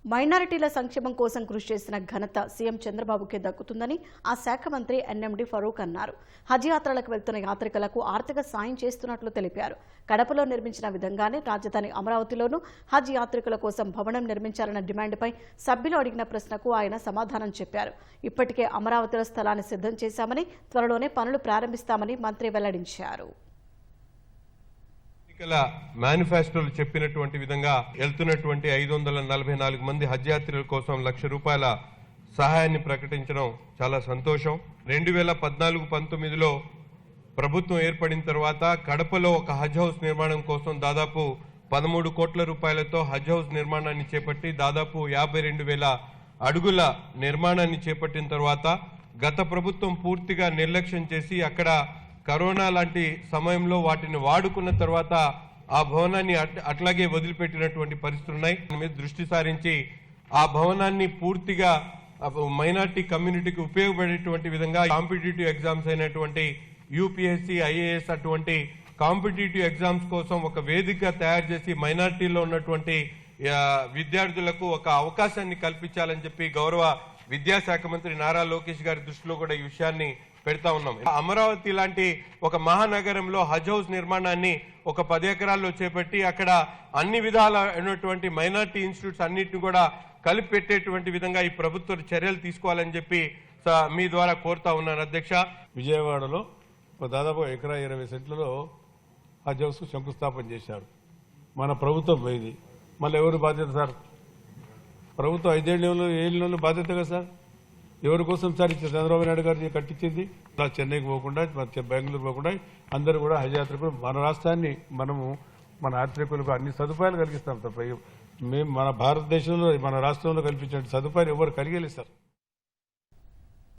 మైనారిటీల సంక్షేమం కోసం కృషి చేసిన ఘనత సీఎం చంద్రబాబుకే దక్కుతుందని ఆ శాఖ మంత్రి ఎన్ఎండి ఫరూక్ అన్నారు. హజ్ యాత్రలకు వెళ్తున్న యాత్రికులకు ఆర్థిక సాయం చేస్తున్నట్లు తెలిపారు. కడపలో నిర్మించిన విధంగానే రాజధాని అమరావతిలోనూ హజ్ యాత్రికుల కోసం భవనం నిర్మించాలన్న డిమాండ్పై సభ్యులు అడిగిన ప్రశ్నకు ఆయన సమాధానం చెప్పారు. ఇప్పటికే అమరావతిలో స్థలాన్ని సిద్ధం చేశామని, త్వరలోనే పనులు ప్రారంభిస్తామని మంత్రి వెల్లడించారు. మేనిఫెస్టోలు చెప్పినటువంటి విధంగా వెళ్తున్నటువంటి 544 మంది హజ్ యాత్రికుల కోసం ₹1,00,000 సహాయాన్ని ప్రకటించడం చాలా సంతోషం. 2014-19లో ప్రభుత్వం ఏర్పడిన తర్వాత కడపలో ఒక హజ్ హౌస్ నిర్మాణం కోసం దాదాపు 13 కోట్ల రూపాయలతో హజ్ హౌస్ నిర్మాణాన్ని చేపట్టి దాదాపు 52,000 అడుగుల నిర్మాణాన్ని చేపట్టిన తర్వాత గత ప్రభుత్వం పూర్తిగా నిర్లక్ష్యం చేసి అక్కడ కరోనా లాంటి సమయంలో వాటిని వాడుకున్న తర్వాత ఆ భవనాన్ని అట్లాగే వదిలిపెట్టినటువంటి పరిస్థితులు ఉన్నాయి. దాని మీద దృష్టి సారించి ఆ భవనాన్ని పూర్తిగా మైనార్టీ కమ్యూనిటీకి ఉపయోగపడేటువంటి విధంగా కాంపిటేటివ్ ఎగ్జామ్స్ అయినటువంటి యూపీఎస్సీ, ఐఏఎస్ అటువంటి కాంపిటేటివ్ ఎగ్జామ్స్ కోసం ఒక వేదిక తయారు చేసి మైనార్టీలో ఉన్నటువంటి విద్యార్థులకు ఒక అవకాశాన్ని కల్పించాలని చెప్పి గౌరవ విద్యాశాఖ మంత్రి నారా లోకేష్ గారి దృష్టిలో కూడా ఈ విషయాన్ని పెడతా ఉన్నాం. అమరావతి లాంటి ఒక మహానగరంలో హజ్ హౌస్ నిర్మాణాన్ని ఒక 10 ఎకరాల్లో చేపట్టి అక్కడ అన్ని విధాలైనటువంటి మైనార్టీ ఇన్స్టిట్యూట్స్ అన్నిటిని కూడా కలిపి పెట్టేటువంటి విధంగా ఈ ప్రభుత్వం చర్యలు తీసుకోవాలని చెప్పి మీ ద్వారా కోరుతా ఉన్నాను అధ్యక్ష. విజయవాడలో దాదాపు 1.20 సెంట్లలో హజ్ హౌస్ శంకుస్థాపన చేశారు. మన ప్రభుత్వం పోయింది. మళ్ళీ ఎవరు బాధ్యత సార్? ప్రభుత్వం 5 ఏళ్ళలో బాధ్యత కదా సార్? ఎవరి కోసం సార్ చంద్రబాబు నాయుడు గారు కట్టించింది? చెన్నైకి పోకుండా, బెంగళూరు పోకుండా అందరూ కూడా హజ్ యాత్రికులు మన రాష్ట్రాన్ని మన యాత్రికులకు అన్ని సదుపాయాలు కలిగిస్తాం తప్ప మేము మన భారతదేశంలో మన రాష్ట్రంలో కల్పించిన సదుపాయాలు ఎవరు కలిగలేదు సార్.